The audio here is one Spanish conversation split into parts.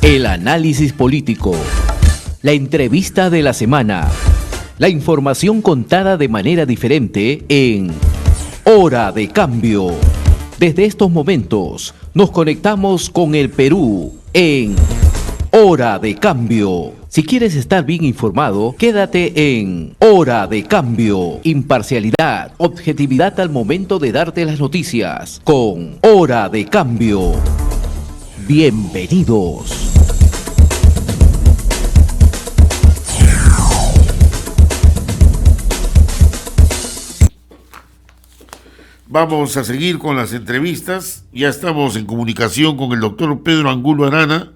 El análisis político, la entrevista de la semana, la información contada de manera diferente en Hora de Cambio. Desde estos momentos nos conectamos con el Perú en Hora de Cambio. Si quieres estar bien informado, quédate en Hora de Cambio. Imparcialidad, objetividad al momento de darte las noticias con Hora de Cambio. Bienvenidos. Vamos a seguir con las entrevistas. Ya estamos en comunicación con el doctor Pedro Angulo Arana.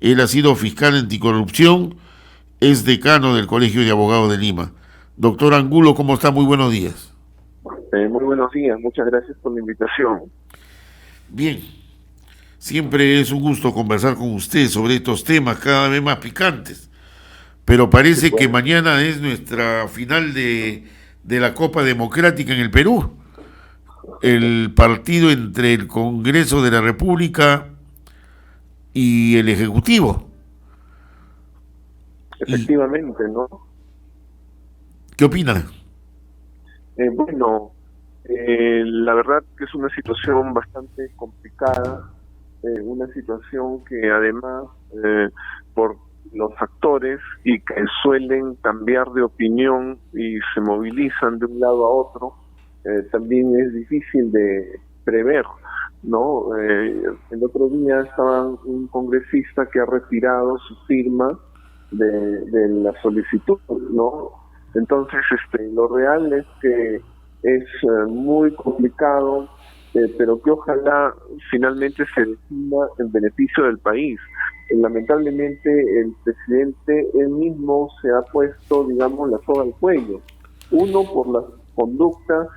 Él ha sido fiscal anticorrupción, es decano del Colegio de Abogados de Lima. Doctor Angulo, ¿cómo está? Muy buenos días. Muy buenos días, muchas gracias por la invitación. Bien, siempre es un gusto conversar con usted sobre estos temas cada vez más picantes, pero parece que mañana es nuestra final de la Copa Democrática en el Perú. El partido entre el Congreso de la República y el Ejecutivo. Efectivamente, ¿no? ¿Qué opina? La verdad que es una situación bastante complicada, una situación que además por los actores y que suelen cambiar de opinión y se movilizan de un lado a otro, también es difícil de prever, ¿no? El otro día estaba un congresista que ha retirado su firma de la solicitud, ¿no? Entonces, lo real es que es muy complicado, pero que ojalá finalmente se defina en beneficio del país. Lamentablemente, el presidente él mismo se ha puesto, digamos, la soga al cuello. Uno, por las conductas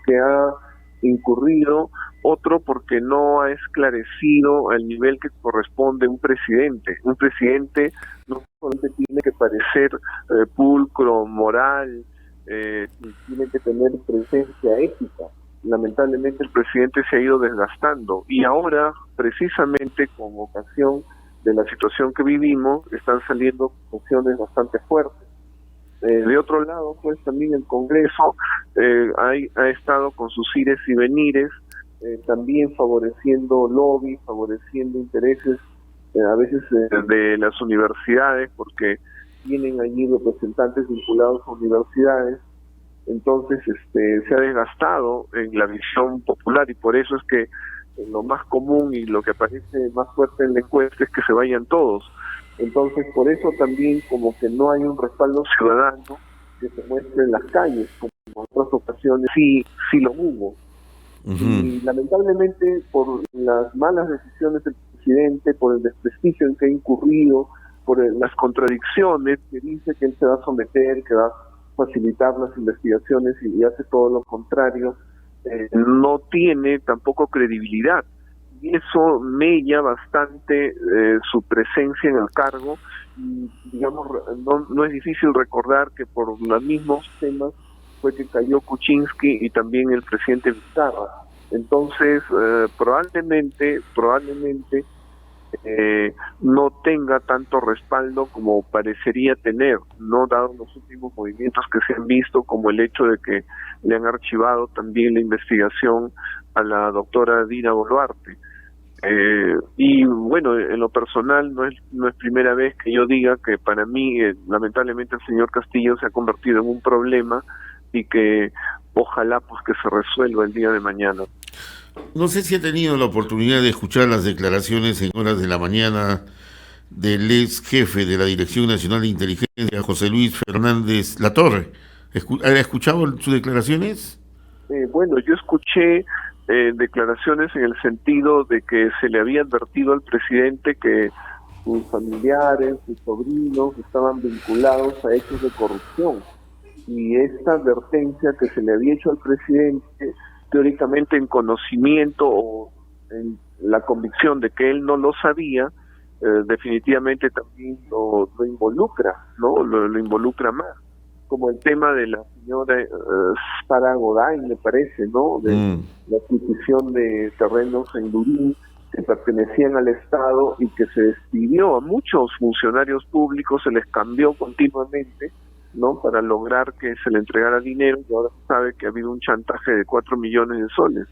que ha incurrido, otro porque no ha esclarecido al nivel que corresponde un presidente. Un presidente no solamente tiene que parecer pulcro, moral, tiene que tener presencia ética. Lamentablemente el presidente se ha ido desgastando y ahora, precisamente con ocasión de la situación que vivimos, están saliendo cuestiones bastante fuertes. De otro lado, pues también el Congreso ha estado con sus ires y venires, también favoreciendo lobby, favoreciendo intereses a veces de las universidades, porque tienen allí representantes vinculados a universidades. Entonces se ha desgastado en la visión popular y por eso es que lo más común y lo que aparece más fuerte en la encuesta es que se vayan todos. Entonces, por eso también como que no hay un respaldo ciudadano que se muestre en las calles, como en otras ocasiones sí lo hubo. Y lamentablemente, por las malas decisiones del presidente, por el desprestigio en que ha incurrido, por las contradicciones que dice que él se va a someter, que va a facilitar las investigaciones y hace todo lo contrario, no tiene tampoco credibilidad. Y eso mella bastante su presencia en el cargo y digamos no es difícil recordar que por los mismos temas fue que cayó Kuczynski y también el presidente Vizcarra. Entonces probablemente no tenga tanto respaldo como parecería tener, no dado los últimos movimientos que se han visto, como el hecho de que le han archivado también la investigación a la doctora Dina Boluarte. Y bueno, en lo personal no es primera vez que yo diga que para mí lamentablemente el señor Castillo se ha convertido en un problema y que ojalá pues que se resuelva el día de mañana. No sé si ha tenido la oportunidad de escuchar las declaraciones en horas de la mañana del ex jefe de la Dirección Nacional de Inteligencia, José Luis Fernández Latorre. ¿Ha escuchado sus declaraciones? Bueno, yo escuché declaraciones en el sentido de que se le había advertido al presidente que sus familiares, sus sobrinos estaban vinculados a hechos de corrupción. Y esta advertencia que se le había hecho al presidente, teóricamente en conocimiento o en la convicción de que él no lo sabía, definitivamente también lo involucra, ¿no? Lo involucra más. Como el tema de la señora Sara Goday, me parece, ¿no? De la adquisición de terrenos en Lurín, que pertenecían al Estado y que se despidió a muchos funcionarios públicos, se les cambió continuamente, ¿no? Para lograr que se le entregara dinero, y ahora se sabe que ha habido un chantaje de 4 millones de soles.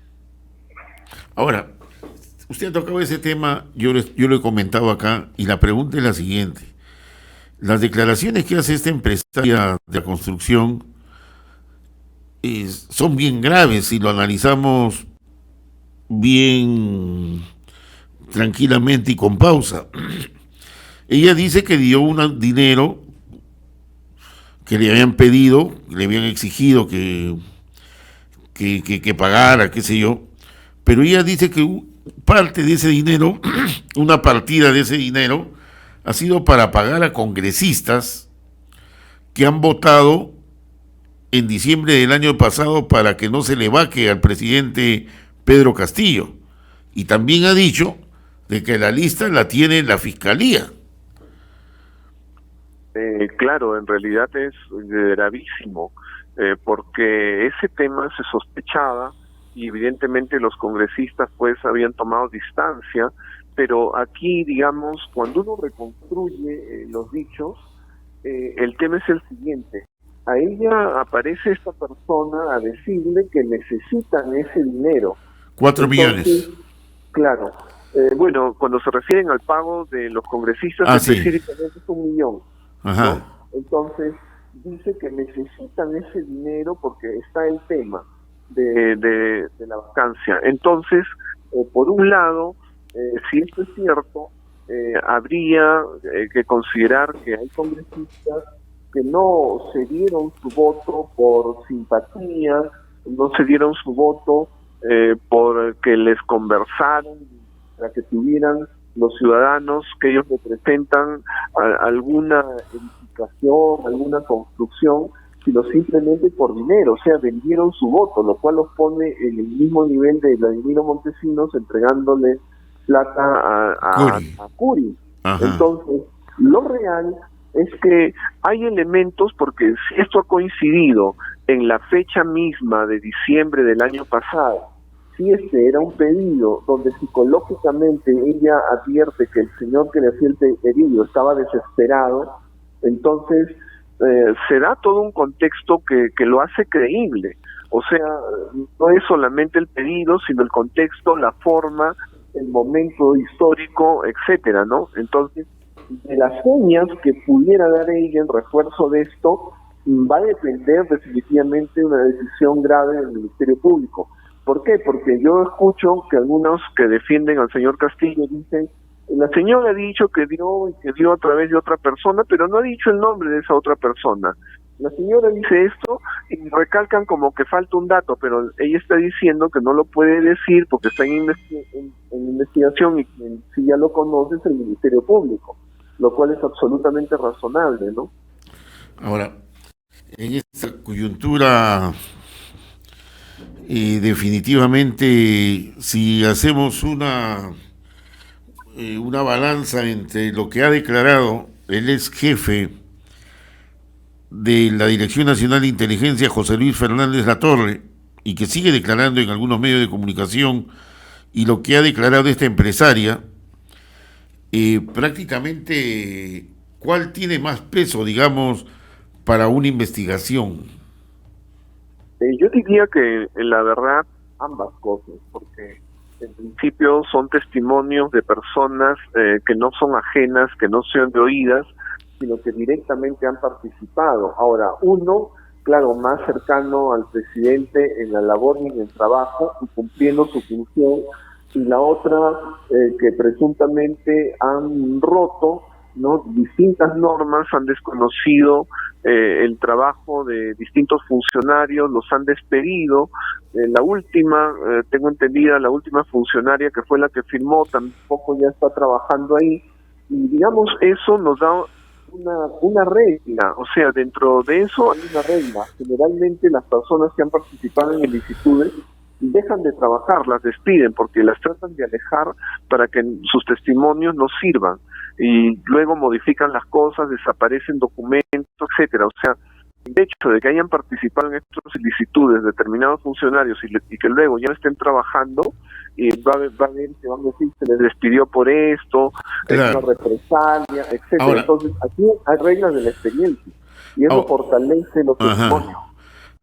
Ahora, usted ha tocado ese tema, yo lo he comentado acá, y la pregunta es la siguiente. Las declaraciones que hace esta empresaria de la construcción son bien graves si lo analizamos bien tranquilamente y con pausa. Ella dice que dio un dinero que le habían pedido, le habían exigido que pagara, qué sé yo, pero ella dice que parte de ese dinero, una partida de ese dinero, ha sido para pagar a congresistas que han votado en diciembre del año pasado para que no se le vaque al presidente Pedro Castillo. Y también ha dicho de que la lista la tiene la Fiscalía. Claro, en realidad es gravísimo, porque ese tema se sospechaba y evidentemente los congresistas pues habían tomado distancia, pero aquí, digamos, cuando uno reconstruye los dichos, el tema es el siguiente. A ella aparece esta persona a decirle que necesitan ese dinero. 4 millones. Claro. Bueno, cuando se refieren al pago de los congresistas, específicamente es 1 millón. Ajá. ¿No? Entonces, dice que necesitan ese dinero porque está el tema de la vacancia. Entonces, por un lado, si esto es cierto, habría que considerar que hay congresistas que no se dieron su voto por simpatía, no se dieron su voto por que les conversaron, para que tuvieran los ciudadanos que ellos representan alguna edificación, alguna construcción, sino simplemente por dinero, o sea, vendieron su voto, lo cual los pone en el mismo nivel de Vladimiro Montesinos entregándole plata a Curi. Entonces, lo real es que hay elementos, porque si esto ha coincidido en la fecha misma de diciembre del año pasado, si este era un pedido donde psicológicamente ella advierte que el señor que le hacía el pedido estaba desesperado, entonces se da todo un contexto que lo hace creíble. O sea, no es solamente el pedido, sino el contexto, la forma, el momento histórico, etcétera, ¿no? Entonces, de las señas que pudiera dar ella en refuerzo de esto, va a depender definitivamente una decisión grave del Ministerio Público. ¿Por qué? Porque yo escucho que algunos que defienden al señor Castillo dicen, la señora ha dicho que dio a través de otra persona, pero no ha dicho el nombre de esa otra persona. La señora dice esto y recalcan como que falta un dato, pero ella está diciendo que no lo puede decir porque está en investigación y quien sí ya lo conoce es el Ministerio Público, lo cual es absolutamente razonable, ¿no? Ahora, en esta coyuntura, definitivamente, si hacemos una balanza entre lo que ha declarado el ex jefe de la Dirección Nacional de Inteligencia, José Luis Fernández Latorre, y que sigue declarando en algunos medios de comunicación, y lo que ha declarado esta empresaria, prácticamente, ¿cuál tiene más peso, digamos, para una investigación? Yo diría que, la verdad, ambas cosas, porque en principio son testimonios de personas que no son ajenas, que no sean de oídas, sino que directamente han participado. Ahora, uno, claro, más cercano al presidente en la labor y en el trabajo, y cumpliendo su función, y la otra, que presuntamente han roto, ¿no?, distintas normas, han desconocido el trabajo de distintos funcionarios, los han despedido. La última, tengo entendida, la última funcionaria que fue la que firmó, tampoco ya está trabajando ahí, y digamos, eso nos da una regla, o sea, dentro de eso hay una regla. Generalmente las personas que han participado en ilicitudes dejan de trabajar, las despiden porque las tratan de alejar para que sus testimonios no sirvan, y luego modifican las cosas, desaparecen documentos, etcétera. O sea, el hecho de que hayan participado en estas ilicitudes determinados funcionarios y que luego ya no estén trabajando, y va a ver que van a decir se les despidió por esto, es Claro. una represalia, etcétera. Ahora- Entonces, aquí hay reglas de la experiencia y eso Ahora- fortalece los Ajá. testimonios.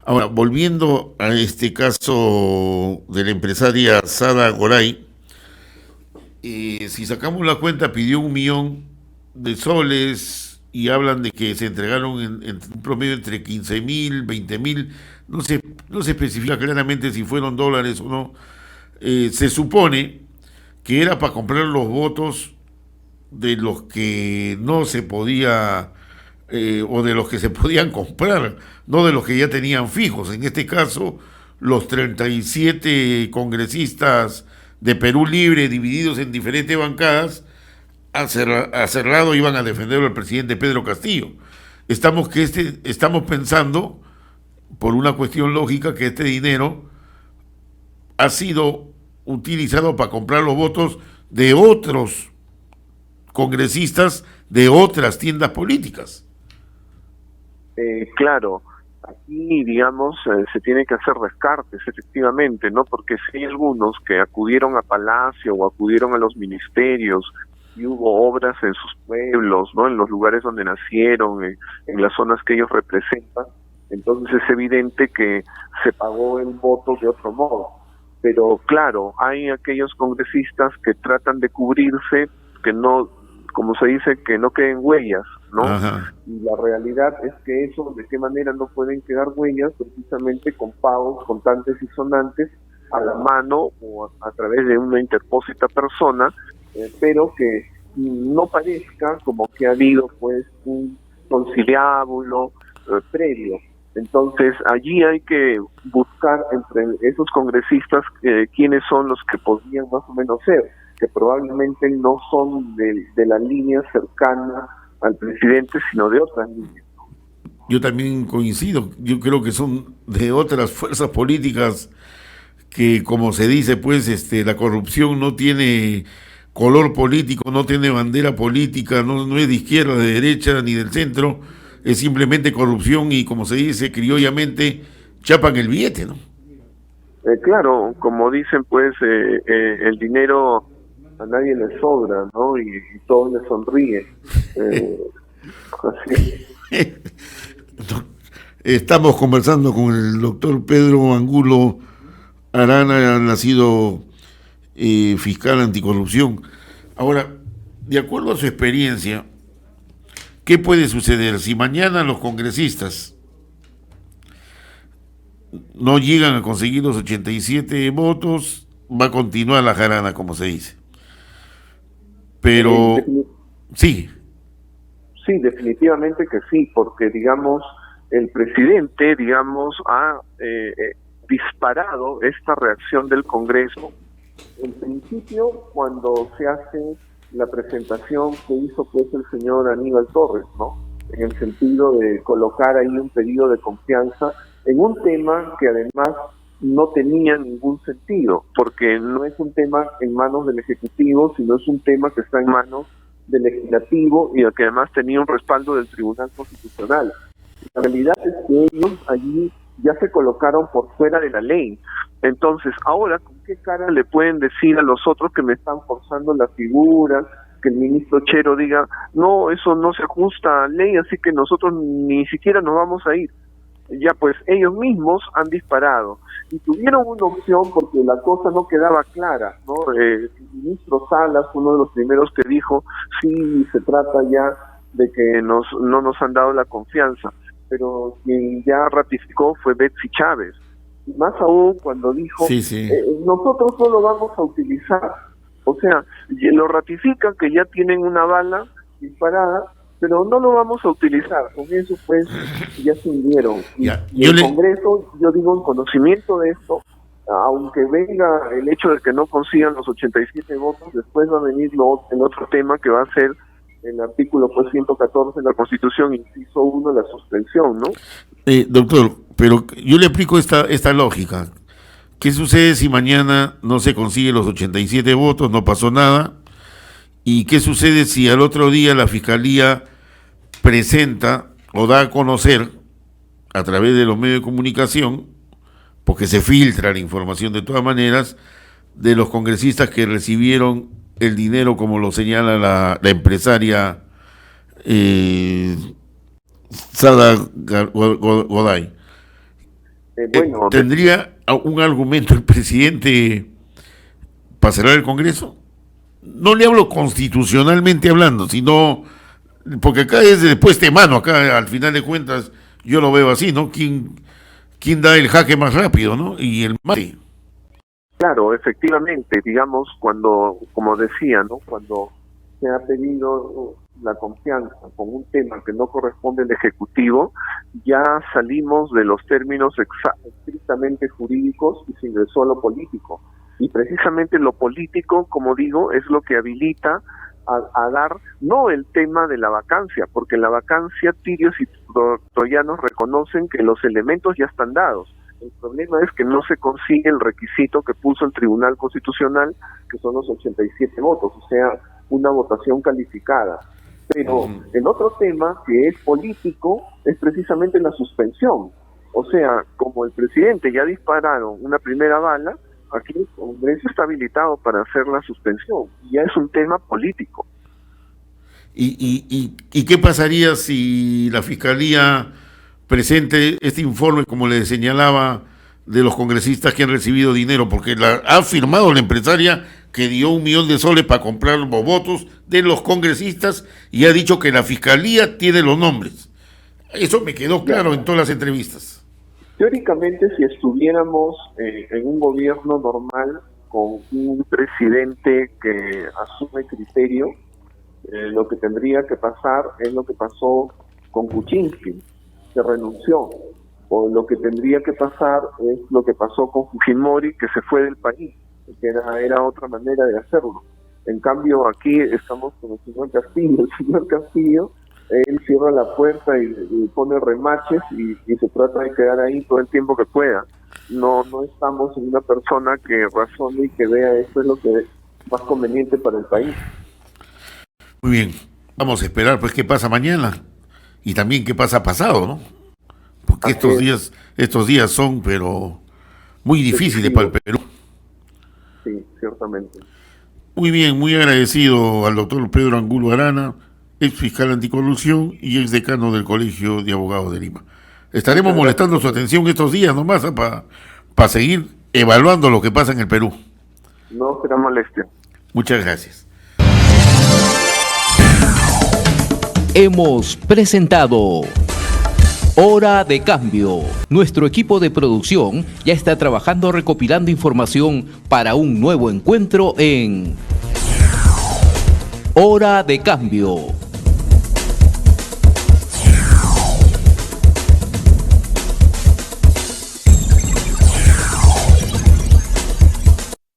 Ahora, volviendo a este caso de la empresaria Sara Goray, si sacamos la cuenta, pidió 1 millón de soles y hablan de que se entregaron en un promedio entre 15.000, 20.000, no se especifica claramente si fueron dólares o no. Se supone que era para comprar los votos de los que no se podía o de los que se podían comprar, no de los que ya tenían fijos. En este caso, los 37 congresistas de Perú Libre, divididos en diferentes bancadas, a cerrado iban a defender al presidente Pedro Castillo. Estamos pensando, por una cuestión lógica, que este dinero ha sido utilizado para comprar los votos de otros congresistas de otras tiendas políticas. Claro, aquí, digamos, se tiene que hacer descartes, efectivamente, ¿no? Porque si hay algunos que acudieron a Palacio o acudieron a los ministerios y hubo obras en sus pueblos, ¿no? En los lugares donde nacieron, en las zonas que ellos representan, entonces es evidente que se pagó el voto de otro modo. Pero claro, hay aquellos congresistas que tratan de cubrirse, que no, como se dice, que no queden huellas, ¿no? Ajá. Y la realidad es que eso, ¿de qué manera no pueden quedar huellas? Precisamente con pagos contantes y sonantes a la mano o a través de una interpósita persona, pero que no parezca como que ha habido pues un conciliábulo previo. Entonces allí hay que buscar entre esos congresistas quiénes son los que podrían más o menos ser, que probablemente no son de la línea cercana al presidente, sino de otras líneas. Yo también coincido, yo creo que son de otras fuerzas políticas que, como se dice, pues la corrupción no tiene color político, no tiene bandera política, no es de izquierda, de derecha, ni del centro, es simplemente corrupción y, como se dice criollamente, chapan el billete, ¿no? Claro, como dicen, pues el dinero a nadie le sobra, ¿no? Y todo le sonríe. Así. Estamos conversando con el doctor Pedro Angulo Arana, nacido fiscal anticorrupción. Ahora, de acuerdo a su experiencia, ¿qué puede suceder si mañana los congresistas no llegan a conseguir los 87 votos? Va a continuar la jarana, como se dice. Pero, sí. Sí, definitivamente que sí, porque, digamos, el presidente, digamos, ha disparado esta reacción del Congreso. En principio, cuando se hace la presentación que hizo pues el señor Aníbal Torres, ¿no? En el sentido de colocar ahí un pedido de confianza en un tema que además no tenía ningún sentido, porque no es un tema en manos del Ejecutivo, sino es un tema que está en manos del Legislativo y que además tenía un respaldo del Tribunal Constitucional. La realidad es que ellos allí ya se colocaron por fuera de la ley. Entonces, ahora, ¿con qué cara le pueden decir a los otros que me están forzando la figura, que el ministro Chero diga, no, eso no se ajusta a ley, así que nosotros ni siquiera nos vamos a ir? Ya pues ellos mismos han disparado y tuvieron una opción porque la cosa no quedaba clara, ¿no? El ministro Salas, uno de los primeros que dijo, sí, se trata ya de que no nos han dado la confianza, pero quien ya ratificó fue Betsy Chávez, y más aún cuando dijo, Sí, sí. Nosotros no lo vamos a utilizar, o sea, lo ratifican que ya tienen una bala disparada, pero no lo vamos a utilizar. Con eso pues ya se hundieron. Ya, Y el Congreso, yo digo, en conocimiento de esto, aunque venga el hecho de que no consigan los 87 votos, después va a venir el otro tema que va a ser el artículo pues 114 de la Constitución, inciso 1, la suspensión, ¿no? Doctor, pero yo le aplico esta lógica. ¿Qué sucede si mañana no se consigue los 87 votos, no pasó nada? ¿Y qué sucede si al otro día la Fiscalía presenta o da a conocer a través de los medios de comunicación, porque se filtra la información de todas maneras, de los congresistas que recibieron el dinero, como lo señala la empresaria Sada Goday. ¿Tendría un argumento el presidente para cerrar el Congreso? No le hablo constitucionalmente hablando, sino porque acá es de puesta de mano, acá al final de cuentas yo lo veo así, ¿no? ¿Quién da el jaque más rápido, ¿no? Y el mate. Claro, efectivamente, digamos, cuando, como decía, ¿no? Cuando se ha pedido la confianza con un tema que no corresponde al Ejecutivo, ya salimos de los términos estrictamente jurídicos y se ingresó a lo político. Y precisamente lo político, como digo, es lo que habilita a dar, no el tema de la vacancia, porque la vacancia tirios y troyanos reconocen que los elementos ya están dados. El problema es que no se consigue el requisito que puso el Tribunal Constitucional, que son los 87 votos, o sea, una votación calificada. Pero el otro tema que es político es precisamente la suspensión. O sea, como el presidente ya dispararon una primera bala, aquí el Congreso está habilitado para hacer la suspensión. Ya es un tema político. ¿Y qué pasaría si la Fiscalía presente este informe, como le señalaba, de los congresistas que han recibido dinero? Porque ha firmado la empresaria que dio $1 millón de soles para comprar los votos de los congresistas y ha dicho que la Fiscalía tiene los nombres. Eso me quedó claro en todas las entrevistas. Teóricamente, si estuviéramos en un gobierno normal con un presidente que asume criterio, lo que tendría que pasar es lo que pasó con Kuczynski, que renunció, o lo que tendría que pasar es lo que pasó con Fujimori, que se fue del país, que era otra manera de hacerlo. En cambio, aquí estamos con el señor Castillo. El señor Castillo, él cierra la puerta y pone remaches y se trata de quedar ahí todo el tiempo que pueda. No estamos en una persona que razone y que vea esto es lo que es más conveniente para el país. Muy bien, vamos a esperar pues qué pasa mañana y también qué pasa pasado, ¿no? Porque estos días son pero muy difíciles para el Perú. Sí, ciertamente. Muy bien, muy agradecido al doctor Pedro Angulo Arana, ex fiscal anticorrupción y ex decano del Colegio de Abogados de Lima. Estaremos molestando su atención estos días nomás para seguir evaluando lo que pasa en el Perú. No será molestia. Muchas gracias. Hemos presentado Hora de Cambio. Nuestro equipo de producción ya está trabajando recopilando información para un nuevo encuentro en Hora de Cambio.